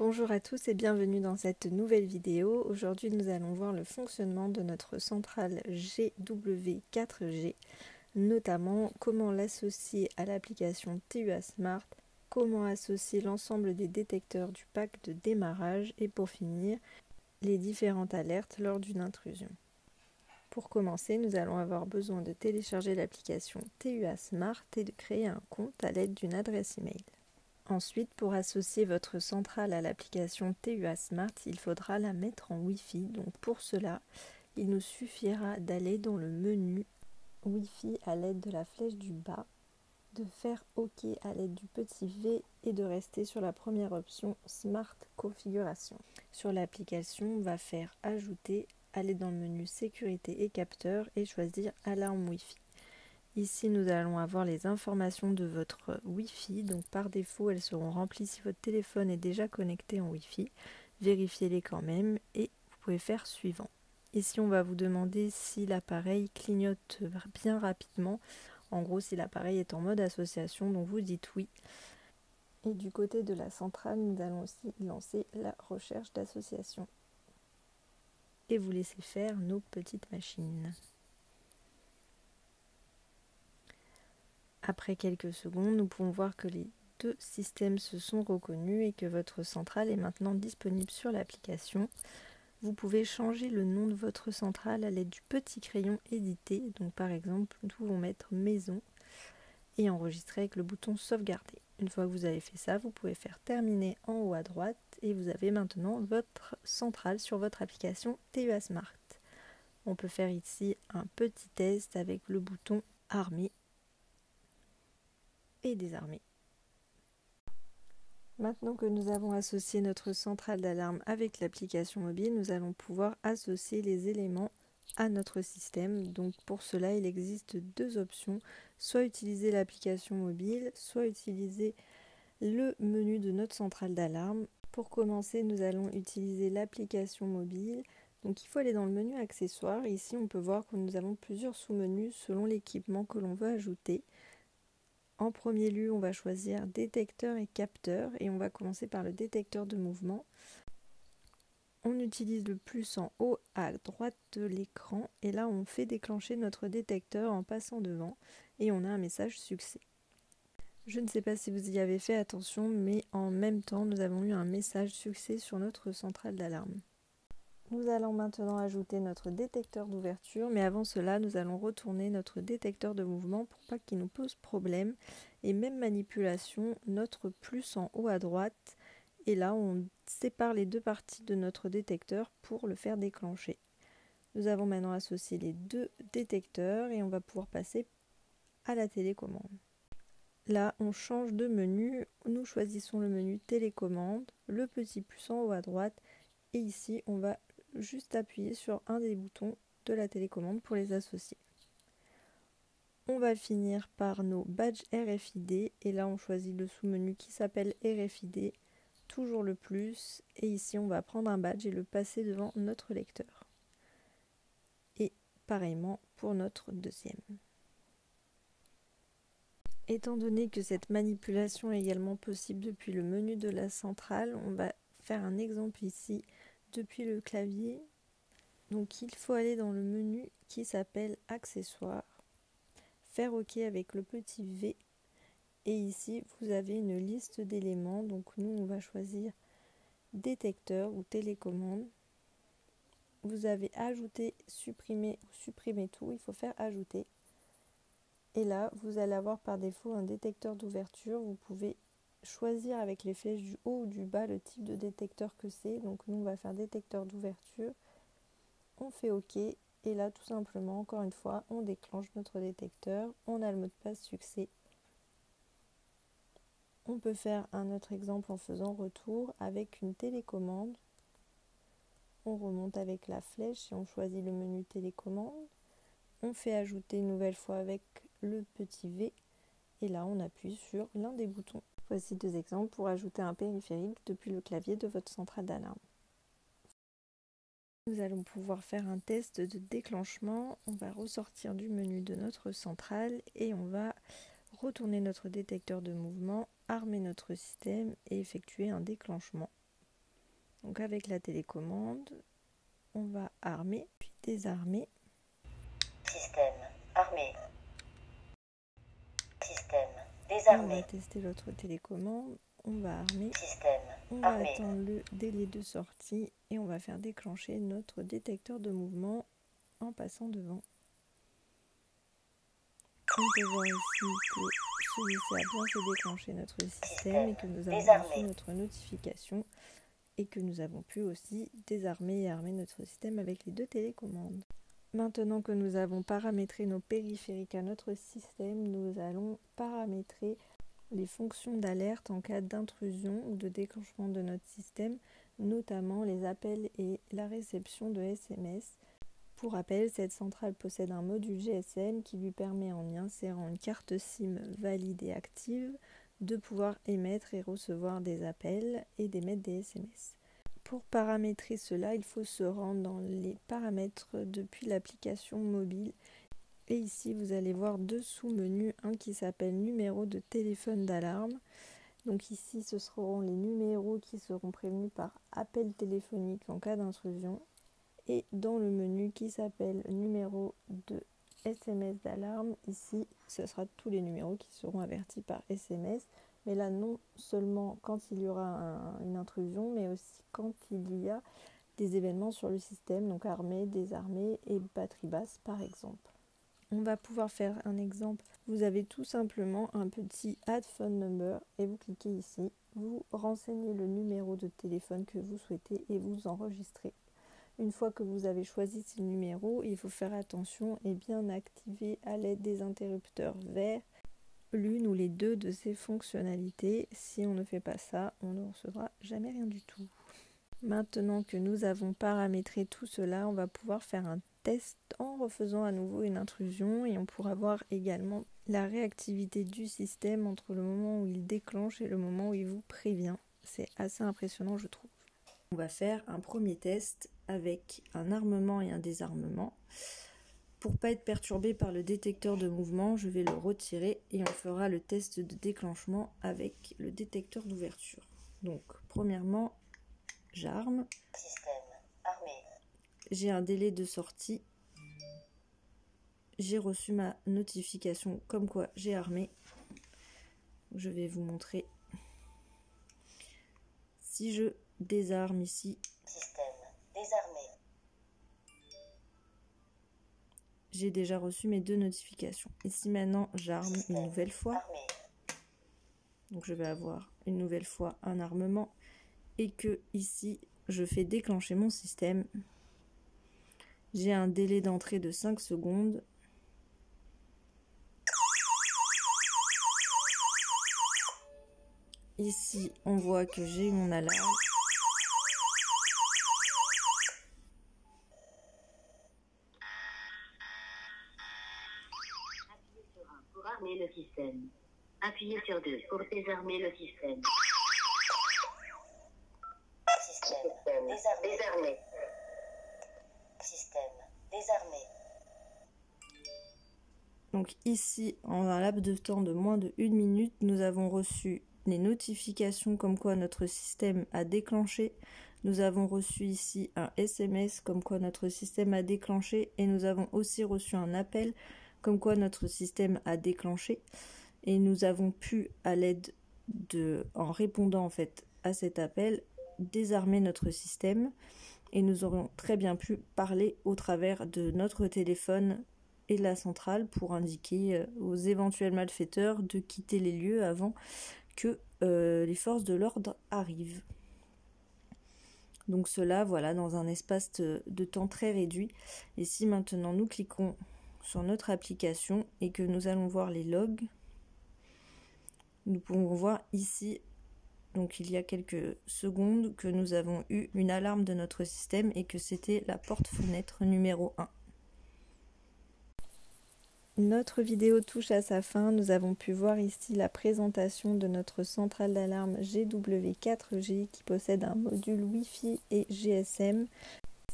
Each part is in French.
Bonjour à tous et bienvenue dans cette nouvelle vidéo. Aujourd'hui nous allons voir le fonctionnement de notre centrale GW4G, notamment comment l'associer à l'application TUA Smart, comment associer l'ensemble des détecteurs du pack de démarrage et pour finir, les différentes alertes lors d'une intrusion. Pour commencer, nous allons avoir besoin de télécharger l'application TUA Smart et de créer un compte à l'aide d'une adresse email. Ensuite, pour associer votre centrale à l'application TUA Smart, il faudra la mettre en Wi-Fi. Donc pour cela, il nous suffira d'aller dans le menu Wi-Fi à l'aide de la flèche du bas, de faire OK à l'aide du petit V et de rester sur la première option Smart Configuration. Sur l'application, on va faire Ajouter, aller dans le menu Sécurité et capteur et choisir Alarme Wi-Fi. Ici, nous allons avoir les informations de votre Wi-Fi. Donc, par défaut, elles seront remplies si votre téléphone est déjà connecté en Wi-Fi. Vérifiez-les quand même et vous pouvez faire suivant. Ici, on va vous demander si l'appareil clignote bien rapidement. En gros, si l'appareil est en mode association, donc vous dites oui. Et du côté de la centrale, nous allons aussi lancer la recherche d'association. Et vous laissez faire nos petites machines. Après quelques secondes, nous pouvons voir que les deux systèmes se sont reconnus et que votre centrale est maintenant disponible sur l'application. Vous pouvez changer le nom de votre centrale à l'aide du petit crayon éditer. Donc par exemple, nous pouvons mettre maison et enregistrer avec le bouton sauvegarder. Une fois que vous avez fait ça, vous pouvez faire terminer en haut à droite et vous avez maintenant votre centrale sur votre application TUA Smart. On peut faire ici un petit test avec le bouton armer et désarmer. Maintenant que nous avons associé notre centrale d'alarme avec l'application mobile, nous allons pouvoir associer les éléments à notre système. Donc pour cela, il existe deux options, soit utiliser l'application mobile, soit utiliser le menu de notre centrale d'alarme. Pour commencer, nous allons utiliser l'application mobile. Donc il faut aller dans le menu accessoires. Ici, on peut voir que nous avons plusieurs sous-menus selon l'équipement que l'on veut ajouter. En premier lieu, on va choisir détecteur et capteur et on va commencer par le détecteur de mouvement. On utilise le plus en haut à droite de l'écran et là on fait déclencher notre détecteur en passant devant et on a un message succès. Je ne sais pas si vous y avez fait attention, mais en même temps nous avons eu un message succès sur notre centrale d'alarme. Nous allons maintenant ajouter notre détecteur d'ouverture, mais avant cela, nous allons retourner notre détecteur de mouvement pour pas qu'il nous pose problème. Et même manipulation, notre plus en haut à droite, et là on sépare les deux parties de notre détecteur pour le faire déclencher. Nous avons maintenant associé les deux détecteurs et on va pouvoir passer à la télécommande. Là, on change de menu, nous choisissons le menu télécommande, le petit plus en haut à droite, et ici on va juste appuyer sur un des boutons de la télécommande pour les associer. On va finir par nos badges RFID et là on choisit le sous-menu qui s'appelle RFID, toujours le plus, et ici on va prendre un badge et le passer devant notre lecteur. Et pareillement pour notre deuxième. Étant donné que cette manipulation est également possible depuis le menu de la centrale, on va faire un exemple ici depuis le clavier. Donc il faut aller dans le menu qui s'appelle accessoires, faire OK avec le petit V et ici vous avez une liste d'éléments. Donc nous on va choisir détecteur ou télécommande. Vous avez ajouté, supprimer ou supprimer tout, il faut faire ajouter. Et là vous allez avoir par défaut un détecteur d'ouverture. Vous pouvez choisir avec les flèches du haut ou du bas le type de détecteur que c'est. Donc nous on va faire détecteur d'ouverture. On fait OK et là tout simplement, encore une fois, on déclenche notre détecteur, on a le mot de passe succès. On peut faire un autre exemple en faisant retour avec une télécommande. On remonte avec la flèche et on choisit le menu télécommande. On fait ajouter une nouvelle fois avec le petit V et là on appuie sur l'un des boutons. Voici deux exemples pour ajouter un périphérique depuis le clavier de votre centrale d'alarme. Nous allons pouvoir faire un test de déclenchement. On va ressortir du menu de notre centrale et on va retourner notre détecteur de mouvement, armer notre système et effectuer un déclenchement. Donc avec la télécommande, on va armer, puis désarmer. Système armé. Système Et on désarmé. va tester l'autre télécommande, on va armer. Système On va armé. attendre le délai de sortie et on va faire déclencher notre détecteur de mouvement en passant devant. On peut voir ici que celui-ci a bien fait déclencher notre système et que nous avons reçu notre notification et que nous avons pu aussi désarmer et armer notre système avec les deux télécommandes. Maintenant que nous avons paramétré nos périphériques à notre système, nous allons paramétrer les fonctions d'alerte en cas d'intrusion ou de déclenchement de notre système, notamment les appels et la réception de SMS. Pour rappel, cette centrale possède un module GSM qui lui permet, en y insérant une carte SIM valide et active, de pouvoir émettre et recevoir des appels et d'émettre des SMS. Pour paramétrer cela, il faut se rendre dans les paramètres depuis l'application mobile. Et ici, vous allez voir deux sous-menus, un qui s'appelle numéro de téléphone d'alarme. Donc ici, ce seront les numéros qui seront prévenus par appel téléphonique en cas d'intrusion. Et dans le menu qui s'appelle numéro de SMS d'alarme, ici, ce sera tous les numéros qui seront avertis par SMS. Mais là, non seulement quand il y aura une intrusion, mais aussi quand il y a des événements sur le système, donc armé, désarmé et batterie basse par exemple. On va pouvoir faire un exemple. Vous avez tout simplement un petit Add Phone Number et vous cliquez ici. Vous renseignez le numéro de téléphone que vous souhaitez et vous enregistrez. Une fois que vous avez choisi ce numéro, il faut faire attention et bien activer à l'aide des interrupteurs verts l'une ou les deux de ces fonctionnalités. Si on ne fait pas ça, on ne recevra jamais rien du tout. Maintenant que nous avons paramétré tout cela, on va pouvoir faire un test en refaisant à nouveau une intrusion et on pourra voir également la réactivité du système entre le moment où il déclenche et le moment où il vous prévient. C'est assez impressionnant, je trouve. On va faire un premier test avec un armement et un désarmement. Pour ne pas être perturbé par le détecteur de mouvement, je vais le retirer et on fera le test de déclenchement avec le détecteur d'ouverture. Donc, premièrement, j'arme. Système armé. J'ai un délai de sortie. J'ai reçu ma notification comme quoi j'ai armé. Je vais vous montrer. Si je désarme ici. Système désarmé. J'ai déjà reçu mes deux notifications. Ici maintenant, j'arme une nouvelle fois. Armé. Donc je vais avoir une nouvelle fois un armement. Et que ici, je fais déclencher mon système. J'ai un délai d'entrée de 5 secondes. Ici, on voit que j'ai eu mon alarme. Appuyez sur 1 pour armer le système. Appuyez sur 2 pour désarmer le système. Système désarmé. Système désarmé. Donc ici, en un laps de temps de moins de 1 minute, nous avons reçu les notifications comme quoi notre système a déclenché. Nous avons reçu ici un SMS comme quoi notre système a déclenché et nous avons aussi reçu un appel comme quoi notre système a déclenché. Et nous avons pu, à l'aide en répondant en fait à cet appel, désarmer notre système et nous aurions très bien pu parler au travers de notre téléphone et de la centrale pour indiquer aux éventuels malfaiteurs de quitter les lieux avant que les forces de l'ordre arrivent. Donc cela, voilà, dans un espace de temps très réduit. Et si maintenant nous cliquons sur notre application et que nous allons voir les logs, nous pouvons voir ici, donc il y a quelques secondes, que nous avons eu une alarme de notre système et que c'était la porte-fenêtre numéro 1. Notre vidéo touche à sa fin. Nous avons pu voir ici la présentation de notre centrale d'alarme GW4G qui possède un module Wi-Fi et GSM.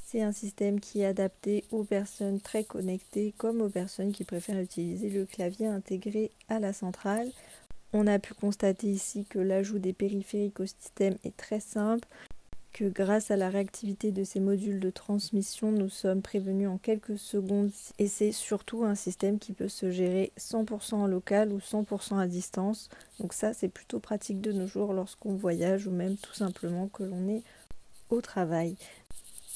C'est un système qui est adapté aux personnes très connectées comme aux personnes qui préfèrent utiliser le clavier intégré à la centrale. On a pu constater ici que l'ajout des périphériques au système est très simple, que grâce à la réactivité de ces modules de transmission, nous sommes prévenus en quelques secondes et c'est surtout un système qui peut se gérer 100% en local ou 100% à distance. Donc ça, c'est plutôt pratique de nos jours lorsqu'on voyage ou même tout simplement que l'on est au travail.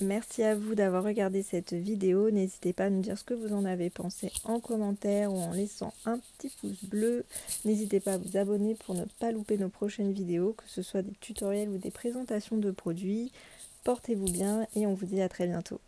Merci à vous d'avoir regardé cette vidéo. N'hésitez pas à nous dire ce que vous en avez pensé en commentaire ou en laissant un petit pouce bleu. N'hésitez pas à vous abonner pour ne pas louper nos prochaines vidéos, que ce soit des tutoriels ou des présentations de produits. Portez-vous bien et on vous dit à très bientôt.